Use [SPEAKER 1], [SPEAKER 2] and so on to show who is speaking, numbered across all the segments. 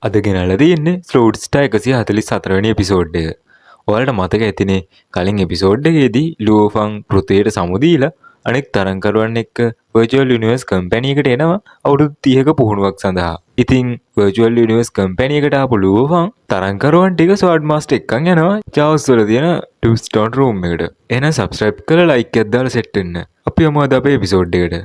[SPEAKER 1] අද ගෙනල්ලා තියෙන්නේ ස්ලූට් ස්ටාර් 144 වෙනි එපිසෝඩ් එක. ඔයාලට මතක ඇතිනේ කලින් එපිසෝඩ් එකේදී ලූෆන් පෘථිවියට සමු දීලා අනෙක් තරංකරුවන් එක්ක virtual universe කම්පැනි එකට එනවා අවුරුදු 30ක පුහුණුවක් සඳහා. ඉතින් virtual universe කම්පැනි එකට ආපු ලූෆන් තරංකරුවන් ටික ස්වාඩ් මාස්ටර් එක්කන් යනවා චාවුස් වල තියෙන ටූස්ටෝන් රූම් එකට. එහෙනම් subscribe කරලා like එකක් දාලා set වෙන්න. අපි යමු අද අපේ එපිසෝඩ් එකට.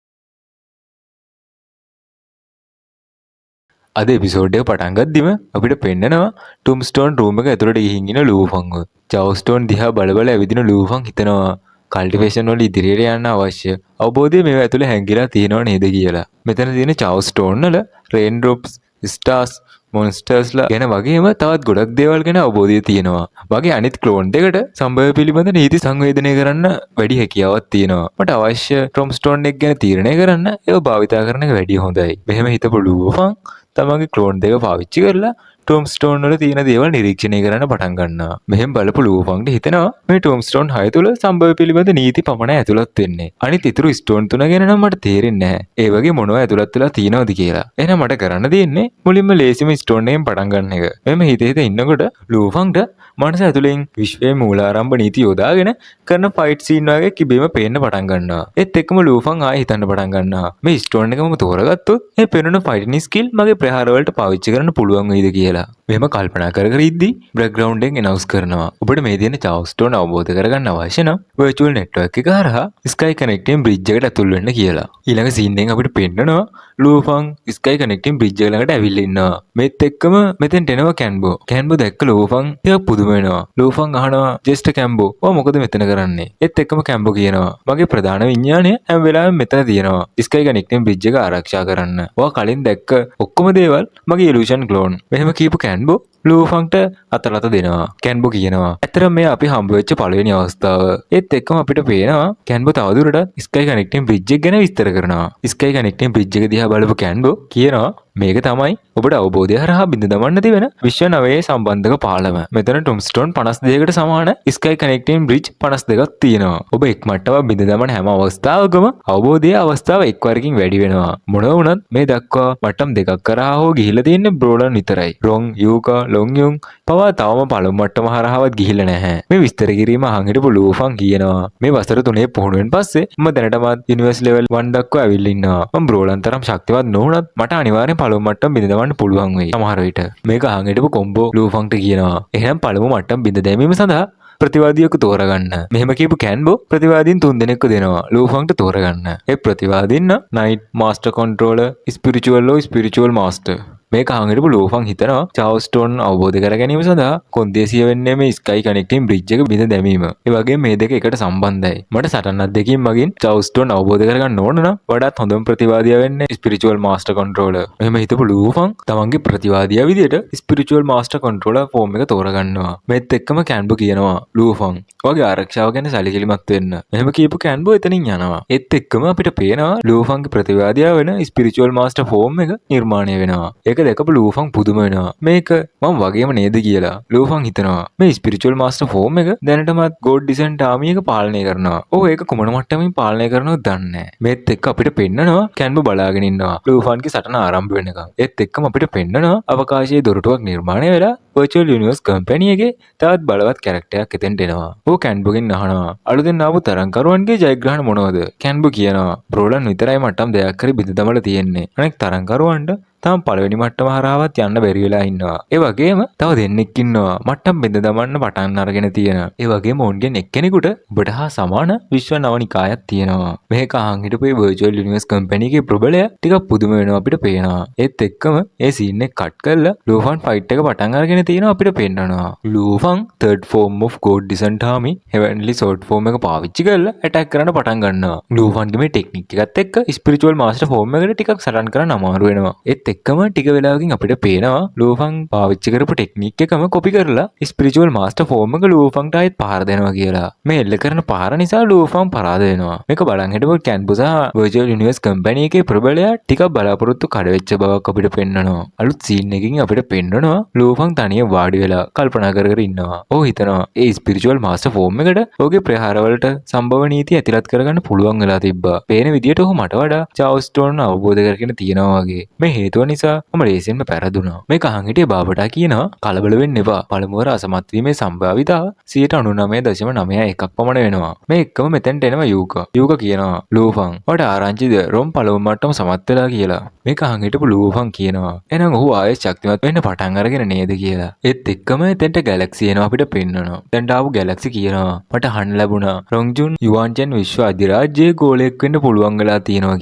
[SPEAKER 1] අද එපිසෝඩ් එක පටන් ගද්දිම අපිට පෙන්නනවා ටුම්ස්ටෝන් රූම් එක ඇතුළට ගිහින් ඉන ලූෆන්ව. චවුස්ටෝන් දිහා බල බල ඇවිදින ලූෆන් හිතනවා කල්ටිවේෂන් වල ඉදිරියට යන්න අවශ්‍ය අවබෝධය මේව ඇතුළේ හැංගිලා තියෙනව නේද කියලා. මෙතන තියෙන චවුස්ටෝන් වල රේන් ඩ්‍රොප්ස්, ස්ටාර්ස්, මොන්ස්ටර්ස්ලා ගැන වගේම තවත් ගොඩක් දේවල් ගැන අවබෝධය තියෙනවා. වගේ අනිත් ක්ලෝන් දෙකට සම්භව පිළිබඳ නීති සංවේදනය කරන්න වැඩි හැකියාවක් තියෙනවා. මට අවශ්‍ය ටොම්ස්ටෝන් එක ගැන තීරණය කරන්න ඒව භාවිතා කරන එක වැඩි හොඳයි. මෙහෙම හිතපු ලූෆන් තමන්ගේ ක්ලෝන් දෙක පාවිච්චි කරලා ටොම්ස්ටෝන් වල තියෙන දේවල් නිරීක්ෂණය කරන්න පටන් ගන්නවා. මෙහෙම බලපු ලූෆන්ට හිතෙනවා මේ ටොම්ස්ටෝන් 6 තුල සම්භව පිළිබඳ නීති පමණයි ඇතුළත් වෙන්නේ. අනිත් ඉතුරු ස්ටෝන් 3 ගැන නම් මට තේරෙන්නේ නැහැ. ඒ වගේ මොනවද ඇතුළත් වෙලා තියෙනවද කියලා. එහෙනම් මට කරන්න තියෙන්නේ මුලින්ම ලේසිම ස්ටෝන් එකෙන් පටන් ගන්න එක. මෙහෙම හිත ඉන්නකොට ලූෆන්ට මනස ඇතුලෙන් විශ්වයේ මූලාරම්භ නීති යොදාගෙන කරන ෆයිට් සීන් වගේ කිබේම පේන්න පටන් ගන්නවා. ඒත් එක්කම ලූෆන් ආයෙ හිතන්න පටන් ගන්නවා. මේ ස්ටෝන් එකම තෝරගත්තොත් මේ පෙනුන ෆයිටින් ස්කිල් මගේ ප්‍රහාර වලට පාවිච්චි කරන්න පුළුවන් වෙයිද කියලා. මෙහෙම කල්පනා කර කර ඉද්දි බෑග්ග්‍රවුන්ඩ් එකෙන් ඇනවුස් කරනවා. ඔබට මේ තියෙන චවුස්ටෝන් අවබෝධ කරගන්න අවශ්‍ය නම් වර්චුවල් නෙට්වර්ක් එක හරහා ස්කයි කනෙක්ටින් බ්‍රිජ් එකට ඇතුල් වෙන්න කියලා. ඊළඟ සීන් එකෙන් අපිට පෙන්නනවා ලූෆන් ස්කයි කනෙක්ටින් බ්‍රිජ් එක ළඟට ඇවිල්ලා ඉන්නවා. මේත් එක්කම මෙතෙන්ට එනවා කැන්බෝ. කැන්බෝ දැක්ක ලූෆන් ටිකක් පුදුම වෙනවා. ලූෆන් අහනවා ජෙස්ට් කැම්බෝ ඔයා මොකද මෙතන කරන්නේ? ඒත් එක්කම කැම්බෝ කියනවා මගේ ප්‍රධාන විඥානය හැම වෙලාවෙම මෙතන තියෙනවා. ස්කයි කනෙක්ටින් බ්‍රිජ් එක ආරක්ෂා කරන්න. ඔයා කලින් දැක්ක ඔක්කොම දේවල් මගේ ඉලූෂන් ක්ලෝන්. මෙහෙම කියපු කැන්බෝ ලූෆන්ට අතලත දෙනවා. කැන්බෝ කියනවා ඇත්තටම මේ අපි හම්බ වෙච්ච පළවෙනි අවස්ථාව. ඒත් එක්කම අපිට පේනවා කැන්බෝ තවදුරටත් ස්කයි කනෙක්ටින් බ්‍රිජ් එක ගැන විස්තර කරනවා. ස්කයි කනෙක්ටින් බ්‍රිජ් එක දිහා බලපු කැන්බෝ කියනවා මේක තමයි ඔබට අවබෝධය හරහා බිඳ දමන්න තිබෙන විශ්ව නවයේ සම්බන්ධක පාලම. මෙතන ටොම්ස්ටෝන් 52කට සමාන ස්කයි කනෙක්ටින් බ්‍රිජ් 52ක් තියෙනවා. ඔබ එක් මට්ටමක් බිඳ දමන හැම අවස්ථාවකම අවබෝධයේ අවස්ථාව එක් වරකින් වැඩි වෙනවා. මොනවා වුණත් මේ දක්වා මට්ටම් දෙකක් කරා හෝ ගිහිලා තියෙන්නේ බ්‍රෝලන් විතරයි. රොන්, යූකා, ලොන්යුන් පවා තවම පළමු මට්ටම හරහාවත් ගිහිල්ලා නැහැ. මේ විස්තර කිරීම අහන් හිටපු ලූෆන් කියනවා මේ වසර 3 පුහුණුවෙන් පස්සේ මම දැනටමත් යුනිවර්ස් ලෙවල් 1 දක්වා ඇවිල්ලා ඉන්නවා. මම බ්‍රෝලන් තරම් ශක්තිවත් නොවුණත් මට අනිවාර්යෙන් පළමු මට්ටම බිඳ දමන්න පුළුවන් වෙයි. සමහර විට මේක අහන් හිටපු කොම්බෝ ලූෆන්ට කියනවා එහෙනම් පළමු මට්ටම බිඳ දැමීම සඳහා ප්‍රතිවාදියෙකු තෝරගන්න. මෙහෙම කියපු කැන්බෝ ප්‍රතිවාදීන් 3 දෙනෙක්ව දෙනවා ලූෆන්ට තෝරගන්න. ඒ ප්‍රතිවාදීන් knight, master controller, spiritual master. මේක අහන් හිටපු ලූෆන් හිතනවා චවුස්ටෝන් අවබෝධ කර ගැනීම සඳහා කොන්දේසිය වෙන්නේ මේ ස්කයි කනෙක්ටින් බ්‍රිජ් එක බිඳ දැමීම. ඒ වගේම මේ දෙක එකට සම්බන්ධයි. මට සටනක් දෙකකින් මගින් චවුස්ටෝන් අවබෝධ කරගන්න ඕන නම් වඩාත් හොඳම ප්‍රතිවාදියා වෙන්නේ ස්පිරිචුවල් මාස්ටර් කන්ට්‍රෝලර්. එහෙම හිතපු ලූෆන් තමන්ගේ ප්‍රතිවාදියා විදියට ස්පිරිචුවල් මාස්ටර් කන්ට්‍රෝලර් ෆෝම් එක තෝරගන්නවා. මේත් එක්කම කැන්බෝ කියනවා ලූෆන් ඔයාගේ ආරක්ෂාව ගැන සැලකිලිමත් වෙන්න. එහෙම කියපු කැන්බෝ එතනින් යනවා. ඒත් එක්කම අපිට පේනවා ලූෆන්ගේ ප්‍රතිවාදියා වෙන ස්පිරිචුවල් මාස්ටර් ෆෝම් එක නිර්මාණය වෙනවා. ඒක දැකපු ලූෆන් පුදුම වෙනවා. මේක මම වගේම නේද කියලා. ලූෆන් හිතනවා මේ ස්පිරිචුවල් මාස්ටර් ෆෝම් එක දැනටමත් ගෝඩ් ඩිසන්ට් ආමි එක පාලනය කරනවා. ඔව් ඒක කුමන මට්ටමින් පාලනය කරනවද දන්නේ නැහැ. මේත් එක්ක අපිට පෙන්නනවා කැන්බෝ බලාගෙන ඉන්නවා ලූෆන්ගේ සටන ආරම්භ වෙනකන්. ඒත් එක්කම අපිට පෙන්නනවා අවකාශයේ දොරටුවක් නිර්මාණය වෙලා virtual universe කම්පැනි එකේ තවත් බලවත් කැරක්ටරයක් එතෙන්ට එනවා. ਉਹ කැන්බෝගෙන් අහනවා අලුතෙන් ආපු තරංකරුවන්ගේ ජයග්‍රහණ මොනවද? කැන්බෝ කියනවා බ්‍රෝලන් විතරයි මට්ටම් දෙයක් හරි බිඳ දමලා තියෙන්නේ. අනෙක් තරංකරුවන්ට තාම පළවෙනි මට්ටම හරහාවත් යන්න බැරි වෙලා ඉන්නවා. ඒ වගේම තව දෙන්නෙක් ඉන්නවා මට්ටම් බිඳ දමන්න පටන් අරගෙන තියෙන. ඒ වගේම ඔවුන්ගෙන් එක්කෙනෙකුට ඔබට හා සමාන විශ්ව නවනිකායක් තියෙනවා. මේක අහන් හිටපු virtual universe කම්පැනි එකේ ප්‍රබලය ටිකක් පුදුම වෙනවා අපිට පේනවා. ඒත් එක්කම ඒ සීන් එක කට් කරලා ලූෆන් ෆයිට් එක පටන් අරගෙන තියෙනවා අපිට පේන්නනවා. ලූෆන් third form of god descent army heavenly sword form එක පාවිච්චි කරලා ඇටැක් කරන්න පටන් ගන්නවා. ලූෆන්ගේ මේ ටෙක්නික් එකත් එක්ක ස්පිරිචුවල් මාස්ටර් ෆෝම් එකට ටිකක් සටන් කරන්න අමාරු වෙනවා. ඒත් එක්කම ටික වෙලාවකින් අපිට පේනවා ලූෆන් පාවිච්චි කරපු ටෙක්නික් එකම කොපි කරලා ස්පිරිචුවල් මාස්ටර් ෆෝම් එක ලූෆන්ට ආයෙත් පහර දෙනවා කියලා. මේ එල්ල කරන පහර නිසා ලූෆන් පරාද වෙනවා. මේක බලන් හිටපු කැන්බෝ සහ virtual universe කම්පැනි එකේ ප්‍රබලයා ටිකක් බලාපොරොත්තු කඩ වෙච්ච බවක් අපිට පෙන්නනවා. අලුත් සීන් එකකින් අපිට පෙන්නනවා ලූෆන් තනියම වාඩි වෙලා කල්පනා කර කර ඉන්නවා. ඔහු හිතනවා ඒ ස්පිරිචුවල් මාස්ටර් ෆෝම් එකට ඔහුගේ ප්‍රහාර වලට සම්භව නීති ඇතිලත් කරගන්න පුළුවන් වෙලා තිබ්බා. පේන විදියට ඔහු මට වඩා චවුස්ටෝන් අවබෝධ කරගෙන තියෙනවා වගේ. මේ හේතුව නැතුව නිසා මම ලේසියෙන්ම පැරදුනා. මේක අහන් හිටියේ බාබටා කියනවා කලබල වෙන්න එපා. පළමුවර අසමත් වීමේ සම්භාවිතාව 99.91ක් පමණ වෙනවා. මේ එක්කම මෙතෙන්ට එනවා යූකා. යූකා කියනවා ලූෆන් ඔයාට ආරංචිද රොම් පළමු මට්ටම සමත් වෙලා කියලා. මේක අහන් හිටපු ලූෆන් කියනවා එහෙනම් ඔහු ආයෙත් ශක්තිමත් වෙන්න පටන් අරගෙන නේද කියලා. ඒත් එක්කම එතෙන්ට ගැලැක්සි එනවා අපිට පෙන්වනවා. දැන් ආපු ගැලැක්සි කියනවා මට අහන්න ලැබුණා රොන්ජුන් යුවාන්ජන් විශ්ව අධිරාජ්‍යයේ ගෝලයක් වෙන්න පුළුවන් වෙලා තියෙනවා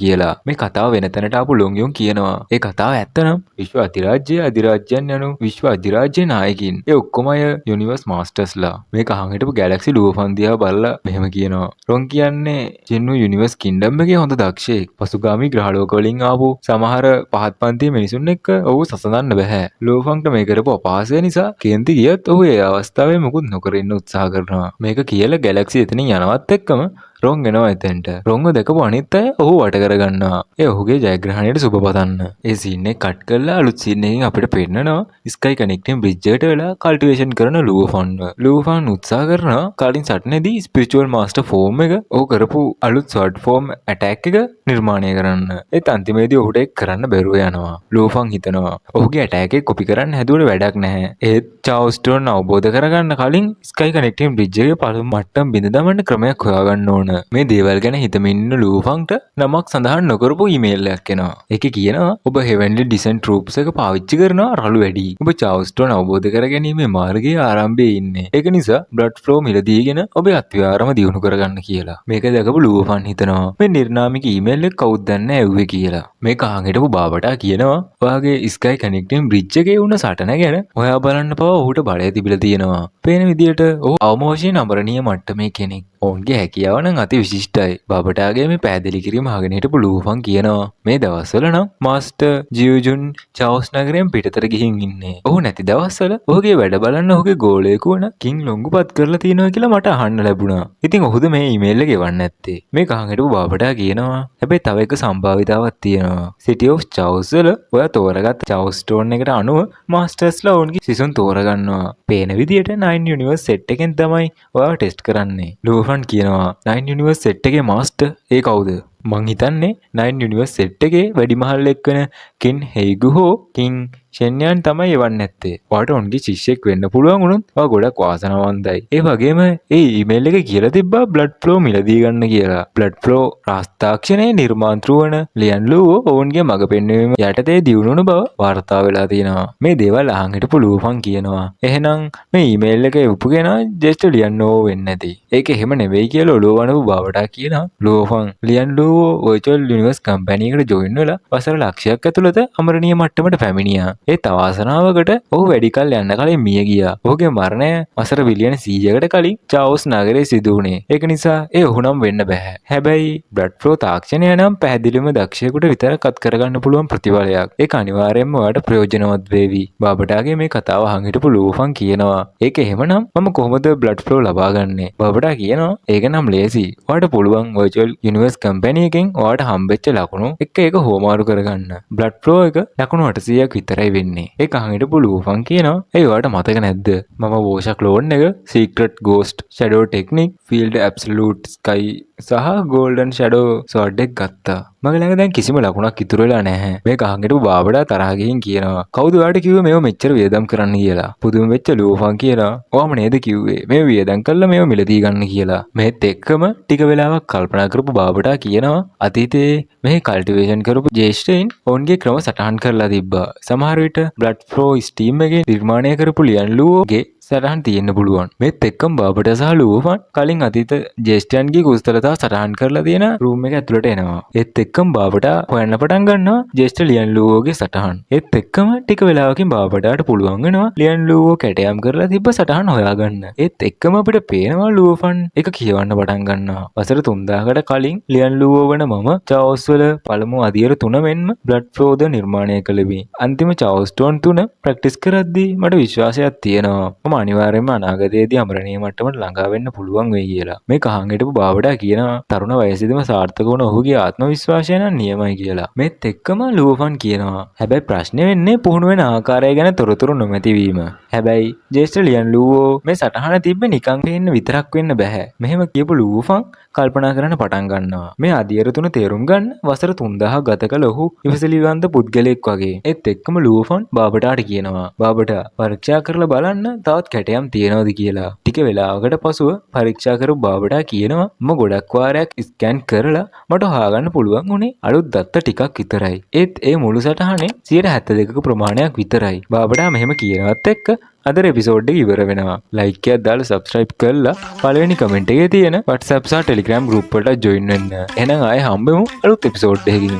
[SPEAKER 1] කියලා. මේ කතාව වෙන තැනට ආපු ලොන්යුන් කියනවා ඒ කතාව ඇත්තනම් විශ්ව අධිරාජ්‍යයේ අධිරාජ්‍යයන් යනු විශ්ව අධිරාජ්‍යයේ නායකින්. ඒ ඔක්කොම අය යුනිවර්ස් මාස්ටර්ස්ලා. මේක අහන් හිටපු ගැලැක්සි ලූෆන් දිහා බලලා මෙහෙම කියනවා රොන් කියන්නේ ජෙන්නු යුනිවර්ස් කින්ඩම් එකේ හොඳ දක්ෂයෙක්. පසුගාමී ග්‍රහලෝක වලින් ආපු සමහර පහත් පන්තියේ මිනිසුන් එක්ක ඔහු සසඳන්න බෑ. ලූෆන්ට මේ කරපු අපහාසය නිසා කේන්ති ගියත් ඔහු ඒ අවස්ථාවේ මුකුත් නොකර ඉන්න උත්සාහ කරනවා. මේක කියලා ගැලැක්සි එතනින් යනවත් එක්කම රොන් එනවා එතෙන්ට. රොන්ව දැකපු අනිත් අය ඔහු වට කරගන්නවා. ඒ ඔහුගේ ජයග්‍රහණයට සුබ පතන්න. ඒ සීන් එක කට් කරලා අලුත් සීන් එකකින් අපිට පෙන්නනවා ස්කයි කනෙක්ටින් බ්‍රිජ් එකට වෙලා කල්ටිවේෂන් කරන ලූෆන්ව. ලූෆන් උත්සාහ කරනවා කලින් සටනේදී ස්පිරිචුවල් මාස්ටර් ෆෝම් එක ඔහු කරපු අලුත් ස්වර්ඩ් ෆෝම් ඇටැක් එක නිර්මාණය කරන්න. ඒත් අන්තිමේදී ඔහුට ඒක කරන්න බැරුව යනවා. ලූෆන් හිතනවා ඔහුගේ ඇටැක් එක කොපි කරන්න හැදුවට වැඩක් නැහැ. ඒත් චාව්ස්ටෝන් අවබෝධ කරගන්න කලින් ස්කයි කනෙක්ටින් බ්‍රිජ් එකේ පළමු මට්ටම් බිඳ දමන්න ක්‍රමයක් හොයාගන්න ඕන. මේ දේවල් ගැන හිතමින් ඉන්න ලූෆන්ට නමක් සඳහන් නොකරපු ඊමේල් එකක් එනවා. ඒකේ කියනවා ඔබ හෙවන්ලි ඩිසෙන්ට් ට්‍රූප්ස් එක පාවිච්චි කරනවා රළු වැඩි. ඔබ චාව්ස්ටෝන් අවබෝධ කර ගැනීමේ මාර්ගයේ ආරම්භයේ ඉන්නේ. ඒක නිසා බ්ලඩ් ෆ්ලෝ මිලදීගෙන ඔබේ අත්වියාරම දියුණු කරගන්න කියලා. මේක දැකපු ලූෆන් හිතනවා මේ නිර්නාමික ඊමේල් එක කවුද දන්නේ ඇව්වේ කියලා. මේක අහන් හිටපු බාබටා කියනවා ඔයාගේ ස්කයි කනෙක්ටින් බ්‍රිජ් එකේ වුණ සටන ගැන ඔයා බලන්න පවා ඔහුට බලය තිබිලා තියෙනවා. පේන විදියට ඔහු අවම වශයෙන් අමරණීය මට්ටමේ කෙනෙක්. ඔවුන්ගේ හැකියාව නම් අති විශිෂ්ටයි. බාබටාගේ මේ පැහැදිලි කිරීම අහගෙන හිටපු ලූෆන් කියනවා මේ දවස්වල නම් මාස්ටර් ජියුජුන් චාව්ස් නගරයෙන් පිටතට ගිහින් ඉන්නේ. ඔහු නැති දවස්වල ඔහුගේ වැඩ බලන්න ඔහුගේ ගෝලයෙකු වන කිං ලොංගුපත් කරලා තියෙනවා කියලා මට අහන්න ලැබුණා. ඉතින් ඔහුද මේ ඊමේල් එක ගෙවන්න නැත්තේ. මේක අහන් හිටපු බාබටා කියනවා හැබැයි තව එක සම්භාවිතාවක් තියෙනවා. සිටි ඔෆ් චාව්ස් වල ඔයා තෝරගත්ත චාව්ස් ස්ටෝන් එකට අනුව මාස්ටර්ස්ලා ඔවුන්ගේ සිසුන් තෝරගන්නවා. පේන විදියට 9 යුනිවර්ස් සෙට් එකෙන් තමයි ඔයා ටෙස්ට් කරන්නේ. ලූෆන් කියනවා 9 යුනිවර්ස් සෙට් එකේ මාස්ටර් ඒ කවුද? මං හිතන්නේ 9 යුනිවර්ස් සෙට් එකේ වැඩිමහල්ලෙක් වෙන කින් හෙයිගු හෝ කින් ෂෙන්යන් තමයි එවන්නේ නැත්තේ. ඔයාට උන්ගේ ශිෂ්‍යෙක් වෙන්න පුළුවන් වුණොත් ඔයා ගොඩක් වාසනාවන්තයි. ඒ වගේම ඒ ඊමේල් එක කියලා තිබ්බා බ්ලඩ් ෆ්ලෝ මිලදී ගන්න කියලා. බ්ලඩ් ෆ්ලෝ රාස්තාක්ෂණයේ නිර්මාතෘ වන ලියන් ලූවෝ ඔවුන්ගේ මඟ පෙන්වීම යටතේ දියුණුණු බව වාර්තා වෙලා තියෙනවා. මේ දේවල් අහන් හිටපු ලූෆන් කියනවා එහෙනම් මේ ඊමේල් එක එවපු කෙනා ජෙස්ට් ලියන් ලූවෝ වෙන්නේ නැති. ඒක එහෙම නෙවෙයි කියලා ඔලුව වනපු බවටා කියනවා ලූෆන්. ලියන් ලූවෝ වර්චුවල් යුනිවර්ස් කම්පැනි එකට ජොයින් වෙලා වසර ලක්ෂයක් ඇතුළත අමරණීය මට්ටමට පැමිණියා. ඒත් අවාසනාවකට ඔහු වැඩි කල් යන්න කලින් මිය ගියා. ඔහුගේ මරණය වසර බිලියන 100කට කලින් චාව්ස් නගරයේ සිදු වුණේ. ඒක නිසා ඒ ඔහු නම් වෙන්න බෑ. හැබැයි බ්ලඩ් ෆ්ලෝ තාක්ෂණය නම් පැහැදිලිවම දක්ෂයෙකුට විතරක් අත් කරගන්න පුළුවන් ප්‍රතිඵලයක්. ඒක අනිවාර්යයෙන්ම ඔයාලට ප්‍රයෝජනවත් වේවි. බාබටාගේ මේ කතාව අහන් හිටපු ලූෆන් කියනවා ඒක එහෙමනම් මම කොහොමද බ්ලඩ් ෆ්ලෝ ලබා ගන්නේ? බාබටා කියනවා ඒක නම් ලේසි. ඔයාලට පුළුවන් වර්චුවල් යුනිවර්ස් කම්පැනි එකෙන් ඔයාලට හම්බෙච්ච ලකුණු එක හොමාරු කරගන්න. බ්ලඩ් ෆ්ලෝ එක ලකුණු 800ක් විතරයි වෙන්නේ. ඒක අහන් හිටපු ලූෆන් කියනවා ඒ ඔයාලට මතක නැද්ද? මම වෝෂා ක්ලෝන් එක secret ghost shadow technique field absolute sky සහ ගෝල්ඩන් ෂැඩෝ සෝඩ් එක ගත්තා. මගේ ළඟ දැන් කිසිම ලකුණක් ඉතුරු වෙලා නැහැ. මේක අහන් හිටපු බාබටා තරහ ගිහින් කියනවා කවුද ඔයාලට කිව්වේ මේව මෙච්චර වියදම් කරන්න කියලා? පුදුම වෙච්ච ලූෆන් කියනවා ඔයාම නේද කිව්වේ මේව වියදම් කළා මේව මිලදී ගන්න කියලා. මේත් එක්කම ටික වෙලාවක් කල්පනා කරපු බාබටා කියනවා අතීතයේ මේ කල්ටිවේෂන් කරපු ජේෂ්ඨයින් ඔවුන්ගේ ක්‍රම සටහන් කරලා තිබ්බා. සමහර විට බ්ලඩ් ෆ්ලෝ ස්ටීම් එකේ නිර්මාණය කරපු ලියන් ලූවෝගේ සටහන් තියෙන්න පුළුවන්. මේත් එක්කම බාබටා සහ ලූෆන් කලින් අතීත ජේෂ්ඨයන්ගේ කුසලතා සටහන් කරලා තියෙන රූම් එක ඇතුළට එනවා. ඒත් එක්කම බාබටා හොයන්න පටන් ගන්නවා ජේෂ්ඨ ලියන් ලූවෝගේ සටහන්. ඒත් එක්කම ටික වෙලාවකින් බාබටාට පුළුවන් වෙනවා ලියන් ලූවෝ කැටයම් කරලා තිබ්බ සටහන් හොයාගන්න. ඒත් එක්කම අපිට පේනවා ලූෆන් එක කියවන්න පටන් ගන්නවා. වසර 3000කට කලින් ලියන් ලූවෝ වන මම චාව්ස් වල පළමු අදියර 3 මෙන්ම බ්ලඩ් ෆ්ලෝ ද නිර්මාණය කළෙමි. අන්තිම චාව්ස් ස්ටෝන් 3 ප්‍රැක්ටිස් කරද්දී මට විශ්වාසයක් තියෙනවා. මම අනිවාර්යයෙන්ම අනාගතයේදී අමරණීය මට්ටමට ළඟා වෙන්න පුළුවන් වෙයි කියලා. මේ කහන් හිටපු බාබටා කියනවා තරුණ වයසේදීම සාර්ථක වුණ ඔහුගේ ආත්ම විශ්වාසය නම් නියමයි කියලා. මේත් එක්කම ලූෆන් කියනවා හැබැයි ප්‍රශ්නේ වෙන්නේ පුහුණු වෙන ආකාරය ගැන තොරතුරු නොමැති වීම. හැබැයි ජේෂ්ඨ ලියන් ලූවෝ මේ සටහන තිබ්බේ නිකන් පේන්න විතරක් වෙන්න බෑ. මෙහෙම කියපු ලූෆන් කල්පනා කරන්න පටන් ගන්නවා. මේ අදියර තුන තේරුම් ගන්න වසර 3000 ගත කළ ඔහු ඉවසිලිවන්ත පුද්ගලයෙක් වගේ. ඒත් එක්කම ලූෆන් බාබටාට කියනවා බාබටා පරීක්ෂා කරලා බලන්න තවත් කැටයම් තියෙනවද කියලා. ටික වෙලාවකට පසුව පරීක්ෂා කරපු බාබටා කියනවා මම ගොඩක් වාරයක් ස්කෑන් කරලා මට හොයාගන්න පුළුවන් උනේ අලුත් දත්ත ටිකක් විතරයි. ඒත් ඒ මුළු සටහනේ 72ක ප්‍රමාණයක් විතරයි. බාබටා මෙහෙම කියනවත් එක්ක අද එපිසෝඩ් එක ඉවර වෙනවා. ලයික් එකක් දාලා සබ්ස්ක්‍රයිබ් කරලා පළවෙනි කමෙන්ට් එකේ තියෙන WhatsApp සහ Telegram group වලට join වෙන්න. එහෙනම් ආයේ හම්බෙමු අලුත් එපිසෝඩ් එකකින්.